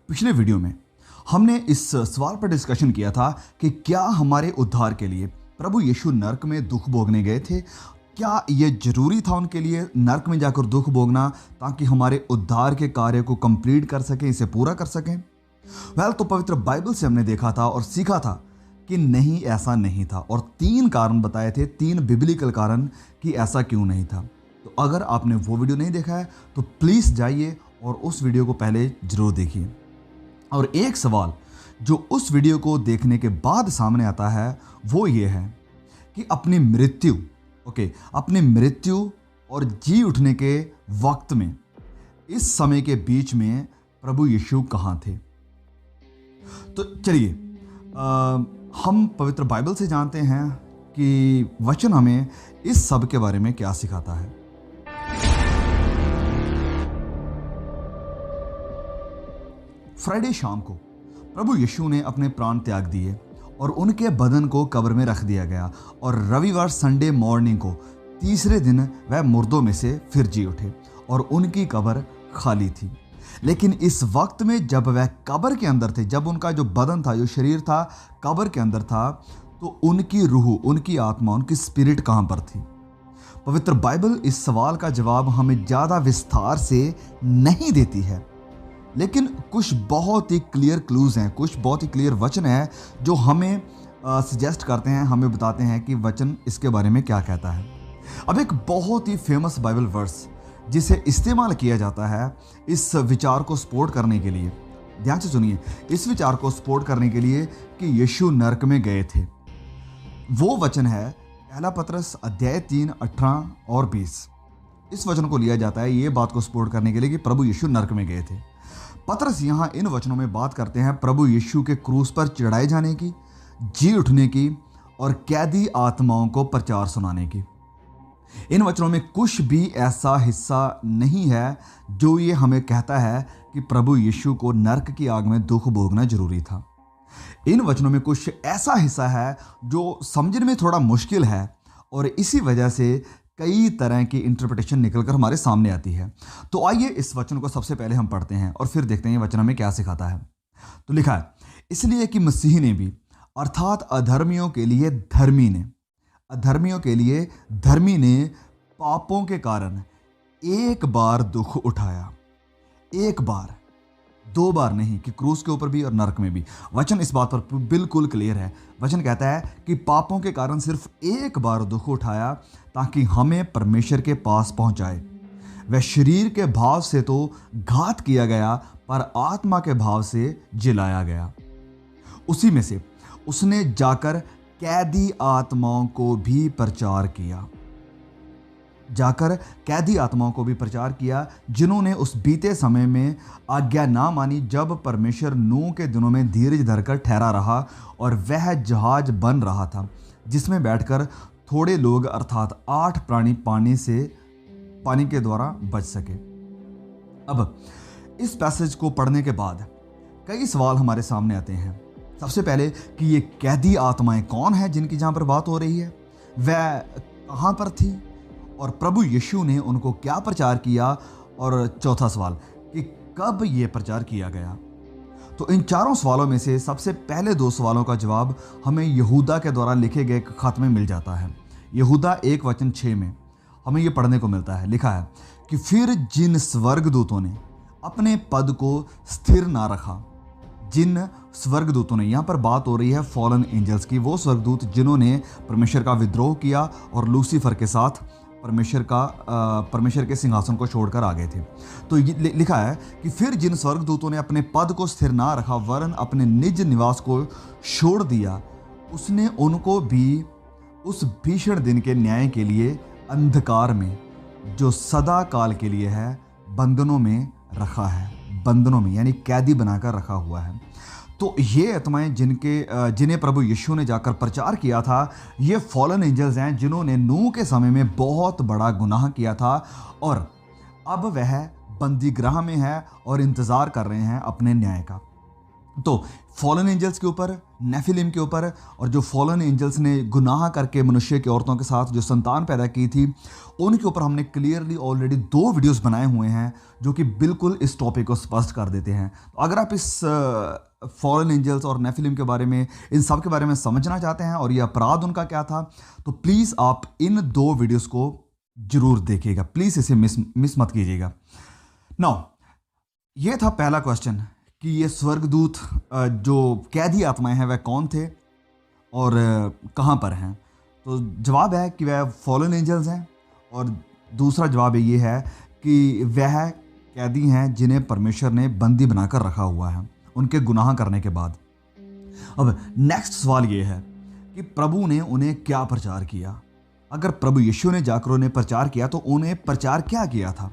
पिछले वीडियो में हमने इस सवाल पर डिस्कशन किया था कि क्या हमारे उद्धार के लिए प्रभु यीशु नरक में दुख भोगने गए थे। क्या यह जरूरी था उनके लिए नरक में जाकर दुख भोगना ताकि हमारे उद्धार के कार्य को कंप्लीट कर सकें, इसे पूरा कर सकें। तो पवित्र बाइबल से हमने देखा था और सीखा था कि नहीं, ऐसा नहीं था, और 3 कारण बताए थे, 3 बिब्लिकल कारण कि ऐसा क्यों नहीं था। तो अगर आपने वो वीडियो नहीं देखा है तो प्लीज़ जाइए और उस वीडियो को पहले जरूर देखिए। और एक सवाल जो उस वीडियो को देखने के बाद सामने आता है वो ये है कि अपनी मृत्यु और जी उठने के वक्त में, इस समय के बीच में प्रभु यीशु कहाँ थे। तो चलिए हम पवित्र बाइबल से जानते हैं कि वचन हमें इस सब के बारे में क्या सिखाता है। फ्राइडे शाम को प्रभु यीशु ने अपने प्राण त्याग दिए और उनके बदन को कब्र में रख दिया गया, और रविवार संडे मॉर्निंग को तीसरे दिन वह मुर्दों में से फिर जी उठे और उनकी कब्र खाली थी। लेकिन इस वक्त में जब वह कब्र के अंदर थे, जब उनका जो बदन था, जो शरीर था, कब्र के अंदर था, तो उनकी रूह, उनकी आत्मा, उनकी स्पिरिट कहाँ पर थी। पवित्र बाइबल इस सवाल का जवाब हमें ज़्यादा विस्तार से नहीं देती है, लेकिन कुछ बहुत ही क्लियर क्लूज हैं, कुछ बहुत ही क्लियर वचन है जो हमें सजेस्ट करते हैं, हमें बताते हैं कि वचन इसके बारे में क्या कहता है। अब एक बहुत ही फेमस बाइबल वर्स जिसे इस्तेमाल किया जाता है इस विचार को सपोर्ट करने के लिए, ध्यान से सुनिए, इस विचार को सपोर्ट करने के लिए कि यीशु नरक में गए थे। वो वचन है पहला पतरस अध्याय 3 18 और 20। इस वचन को लिया जाता है ये बात को सपोर्ट करने के लिए कि प्रभु यीशु नरक में गए थे। पतरस यहाँ इन वचनों में बात करते हैं प्रभु यीशु के क्रूस पर चढ़ाए जाने की, जी उठने की और कैदी आत्माओं को प्रचार सुनाने की। इन वचनों में कुछ भी ऐसा हिस्सा नहीं है जो ये हमें कहता है कि प्रभु यीशु को नरक की आग में दुख भोगना जरूरी था। इन वचनों में कुछ ऐसा हिस्सा है जो समझने में थोड़ा मुश्किल है, और इसी वजह से कई तरह की इंटरप्रिटेशन निकलकर हमारे सामने आती है। तो आइए इस वचन को सबसे पहले हम पढ़ते हैं और फिर देखते हैं ये वचन हमें क्या सिखाता है। तो लिखा है, इसलिए कि मसीह ने भी, अर्थात अधर्मियों के लिए धर्मी ने पापों के कारण एक बार दुख उठाया। एक बार, 2 बार नहीं, कि क्रूस के ऊपर भी और नरक में भी। वचन इस बात पर बिल्कुल क्लियर है। वचन कहता है कि पापों के कारण सिर्फ एक बार दुख उठाया ताकि हमें परमेश्वर के पास पहुंचाए। वह शरीर के भाव से तो घात किया गया, पर आत्मा के भाव से जिलाया गया। उसी में से उसने जाकर कैदी आत्माओं को भी प्रचार किया, जिन्होंने उस बीते समय में आज्ञा ना मानी, जब परमेश्वर नूह के दिनों में धीरज धरकर ठहरा रहा और वह जहाज बन रहा था जिसमें बैठकर थोड़े लोग अर्थात 8 प्राणी पानी के द्वारा बच सके। अब इस पैसेज को पढ़ने के बाद कई सवाल हमारे सामने आते हैं। सबसे पहले कि ये कैदी आत्माएं कौन है जिनकी जहाँ पर बात हो रही है, वह कहाँ पर थी और प्रभु यीशु ने उनको क्या प्रचार किया, और चौथा सवाल कि कब ये प्रचार किया गया। तो इन चारों सवालों में से सबसे पहले 2 सवालों का जवाब हमें यहूदा के द्वारा लिखे गए खत में मिल जाता है। यहूदा 1:6 में हमें ये पढ़ने को मिलता है। लिखा है कि फिर जिन स्वर्गदूतों ने अपने पद को स्थिर ना रखा, जिन स्वर्गदूतों ने, यहाँ पर बात हो रही है फॉलन एंजल्स की, वो स्वर्गदूत जिन्होंने परमेश्वर का विद्रोह किया और लूसीफर के साथ परमेश्वर के सिंहासन को छोड़कर आ गए थे। तो लिखा है कि फिर जिन स्वर्गदूतों ने अपने पद को स्थिर ना रखा वरन अपने निज निवास को छोड़ दिया, उसने उनको भी उस भीषण दिन के न्याय के लिए अंधकार में, जो सदा काल के लिए है, बंधनों में रखा है। बंधनों में यानी कैदी बनाकर रखा हुआ है। तो ये आत्माएं जिन्हें प्रभु यीशु ने जाकर प्रचार किया था, ये फॉलन एंजल्स हैं जिन्होंने नूह के समय में बहुत बड़ा गुनाह किया था, और अब वह बंदीगृह में है और इंतज़ार कर रहे हैं अपने न्याय का। तो फॉलन एंजल्स के ऊपर, नेफिलिम के ऊपर, और जो फॉलन एंजल्स ने गुनाह करके मनुष्य की औरतों के साथ जो संतान पैदा की थी, उनके ऊपर हमने क्लियरली ऑलरेडी 2 वीडियोस बनाए हुए हैं जो कि बिल्कुल इस टॉपिक को स्पष्ट कर देते हैं। तो अगर आप इस फॉलन एंजल्स और नेफिलिम के बारे में, इन सब के बारे में समझना चाहते हैं और ये अपराध उनका क्या था, तो प्लीज़ आप इन 2 वीडियोस को जरूर देखिएगा, प्लीज़ इसे मिस मत कीजिएगा। नाउ ये था पहला क्वेश्चन कि ये स्वर्गदूत जो कैदी आत्माएं हैं वह कौन थे और कहाँ पर हैं। तो जवाब है कि वह फॉलन एंजल्स हैं, और दूसरा जवाब ये है कि वह कैदी हैं जिन्हें परमेश्वर ने बंदी बनाकर रखा हुआ है उनके गुनाह करने के बाद। अब नेक्स्ट सवाल ये है कि प्रभु ने उन्हें क्या प्रचार किया। अगर प्रभु यीशु ने जाकर उन्हें प्रचार किया तो उन्हें प्रचार क्या किया था।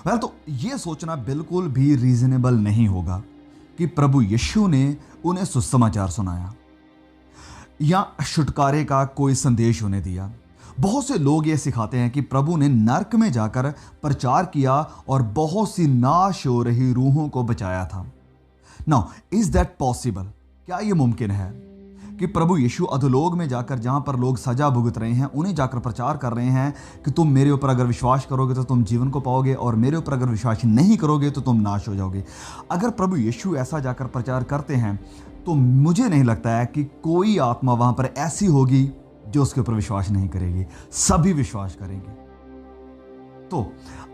वेल, तो ये सोचना बिल्कुल भी रीजनेबल नहीं होगा कि प्रभु यीशु ने उन्हें सुसमाचार सुनाया या छुटकारे का कोई संदेश उन्हें दिया। बहुत से लोग ये सिखाते हैं कि प्रभु ने नरक में जाकर प्रचार किया और बहुत सी नाश हो रही रूहों को बचाया था। Now is that possible? क्या ये मुमकिन है कि प्रभु यीशु अधोलोक में जाकर, जहां पर लोग सजा भुगत रहे हैं, उन्हें जाकर प्रचार कर रहे हैं कि तुम मेरे ऊपर अगर विश्वास करोगे तो तुम जीवन को पाओगे, और मेरे ऊपर अगर विश्वास नहीं करोगे तो तुम नाश हो जाओगे। अगर प्रभु यीशु ऐसा जाकर प्रचार करते हैं तो मुझे नहीं लगता है कि कोई आत्मा वहां पर ऐसी होगी जो उसके ऊपर विश्वास नहीं करेगी। सभी विश्वास करेंगे। तो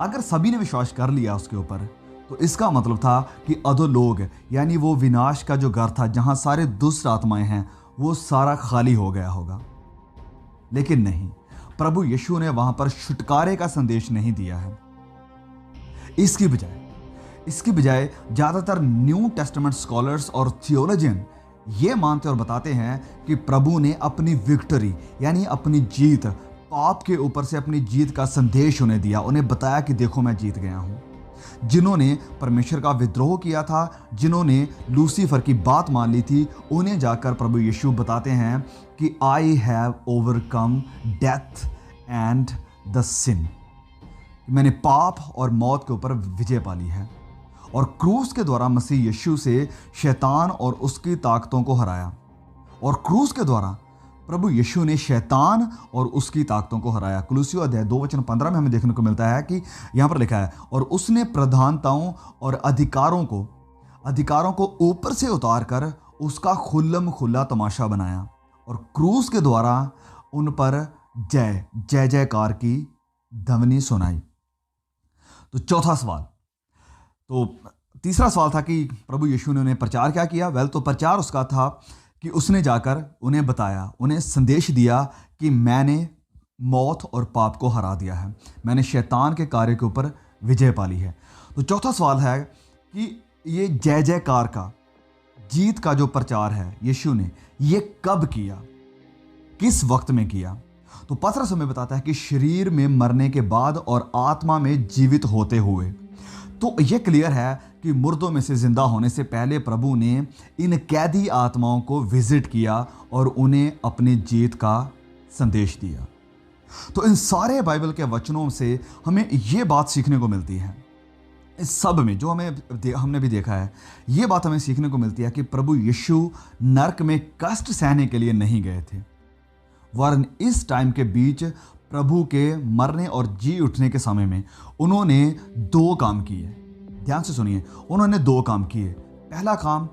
अगर सभी ने विश्वास कर लिया उसके ऊपर, तो इसका मतलब था कि अधोलोक यानी वो विनाश का जो घर था जहां सारे दुष्ट आत्माएं हैं, वो सारा खाली हो गया होगा। लेकिन नहीं, प्रभु यीशु ने वहां पर छुटकारे का संदेश नहीं दिया है। इसकी बजाय ज़्यादातर न्यू टेस्टामेंट स्कॉलर्स और थियोलॉजियन ये मानते और बताते हैं कि प्रभु ने अपनी विक्ट्री यानी अपनी जीत, पाप के ऊपर से अपनी जीत का संदेश उन्हें दिया। उन्हें बताया कि देखो मैं जीत गया हूं। जिन्होंने परमेश्वर का विद्रोह किया था, जिन्होंने लूसीफर की बात मान ली थी, उन्हें जाकर प्रभु यीशु बताते हैं कि I have overcome death and the sin. मैंने पाप और मौत के ऊपर विजय पाली है, और क्रूस के द्वारा मसीह यीशु से शैतान और उसकी ताकतों को हराया। और क्रूस के द्वारा प्रभु यीशु ने शैतान और उसकी ताकतों को हराया। कुलुसियों अध्याय 2:15 में हमें देखने को मिलता है कि यहाँ पर लिखा है, और उसने प्रधानताओं और अधिकारों को ऊपर से उतार कर उसका खुल्लम खुल्ला तमाशा बनाया, और क्रूस के द्वारा उन पर जय जयकार की ध्वनि सुनाई। तो चौथा सवाल, तो तीसरा सवाल था कि प्रभु यीशु ने उन्हें प्रचार क्या किया। वेल, तो प्रचार उसका था कि उसने जाकर उन्हें बताया, उन्हें संदेश दिया कि मैंने मौत और पाप को हरा दिया है, मैंने शैतान के कार्य के ऊपर विजय पाली है। तो चौथा सवाल है कि ये जय जयकार का, जीत का जो प्रचार है यीशु ने, ये कब किया, किस वक्त में किया। तो पतरस हमें बताता है कि शरीर में मरने के बाद और आत्मा में जीवित होते हुए। तो यह क्लियर है कि मुर्दों में से जिंदा होने से पहले प्रभु ने इन कैदी आत्माओं को विजिट किया और उन्हें अपनी जीत का संदेश दिया। तो इन सारे बाइबल के वचनों से हमें यह बात सीखने को मिलती है, इस सब में जो हमने भी देखा है, ये बात हमें सीखने को मिलती है कि प्रभु यीशु नरक में कष्ट सहने के लिए नहीं गए थे, वरन इस टाइम के बीच प्रभु के मरने और जी उठने के समय में उन्होंने 2 काम किए। ध्यान से सुनिए, उन्होंने 2 काम किए। पहला काम,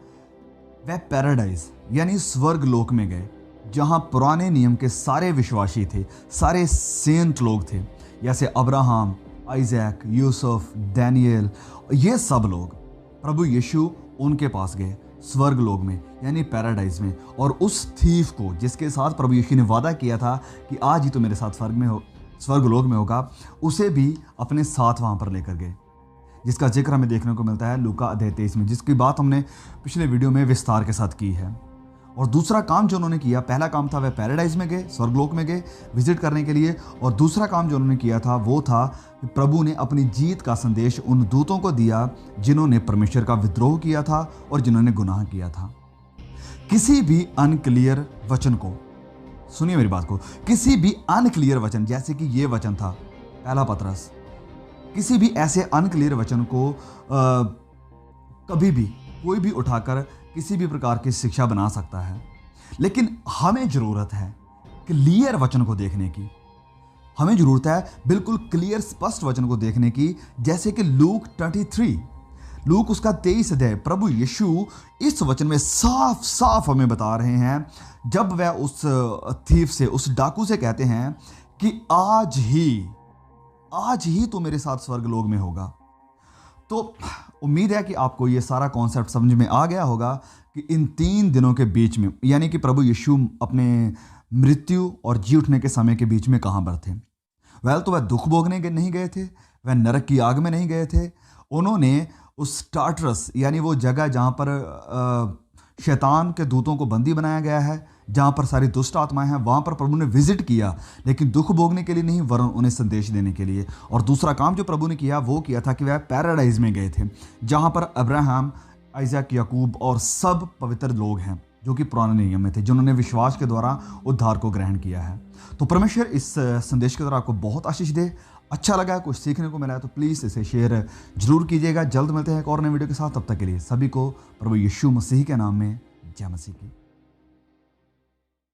वह पैराडाइज यानी स्वर्ग लोक में गए, जहां पुराने नियम के सारे विश्वासी थे, सारे सेंट लोग थे, जैसे अब्राहम, आइजैक, यूसुफ, दानियल, ये सब लोग। प्रभु यीशु उनके पास गए स्वर्ग लोक में यानी पैराडाइज में, और उस थीफ को जिसके साथ प्रभु यीशु ने वादा किया था कि आज ही तो मेरे साथ स्वर्ग लोक में होगा, उसे भी अपने साथ वहां पर लेकर गए, जिसका जिक्र हमें देखने को मिलता है लूका अध्याय 23 में, जिसकी बात हमने पिछले वीडियो में विस्तार के साथ की है। और दूसरा काम जो उन्होंने किया, पहला काम था वह पैराडाइज में गए, स्वर्गलोक में गए विजिट करने के लिए, और दूसरा काम जो उन्होंने किया था वो था कि प्रभु ने अपनी जीत का संदेश उन दूतों को दिया जिन्होंने परमेश्वर का विद्रोह किया था और जिन्होंने गुनाह किया था। किसी भी अनक्लियर वचन को, सुनिए मेरी बात को, किसी भी अनक्लियर वचन, जैसे कि ये वचन था पहला पतरस, किसी भी ऐसे अनक्लियर वचन को कभी भी कोई भी उठाकर किसी भी प्रकार की शिक्षा बना सकता है, लेकिन हमें ज़रूरत है क्लियर वचन को देखने की। हमें ज़रूरत है बिल्कुल क्लियर स्पष्ट वचन को देखने की, जैसे कि लूक 23, लूक उसका 23 अध्याय। प्रभु यीशु इस वचन में साफ साफ हमें बता रहे हैं, जब वह उस थीफ से, उस डाकू से कहते हैं कि आज ही तो मेरे साथ स्वर्गलोक में होगा। तो उम्मीद है कि आपको ये सारा कॉन्सेप्ट समझ में आ गया होगा कि इन 3 दिनों के बीच में, यानी कि प्रभु यीशु अपने मृत्यु और जी उठने के समय के बीच में कहाँ पर थे। तो वह दुख भोगने के नहीं गए थे, वह नरक की आग में नहीं गए थे। उन्होंने उस टार्टरस, यानी वो जगह जहाँ पर शैतान के दूतों को बंदी बनाया गया है, जहाँ पर सारी दुष्ट आत्माएं हैं, वहाँ पर प्रभु ने विजिट किया, लेकिन दुख भोगने के लिए नहीं, वरन उन्हें संदेश देने के लिए। और दूसरा काम जो प्रभु ने किया वो किया था कि वह पैराडाइज में गए थे, जहाँ पर अब्राहम, आइजक, याकूब और सब पवित्र लोग हैं जो कि पुराने नियम में थे, जिन्होंने विश्वास के द्वारा उद्धार को ग्रहण किया है। तो परमेश्वर इस संदेश के द्वारा आपको बहुत आशीष दे। अच्छा लगा, कुछ सीखने को मिला है तो प्लीज़ इसे शेयर जरूर कीजिएगा। जल्द मिलते हैं एक और नए वीडियो के साथ, तब तक के लिए सभी को प्रभु यीशु मसीह के नाम में जय मसीह की।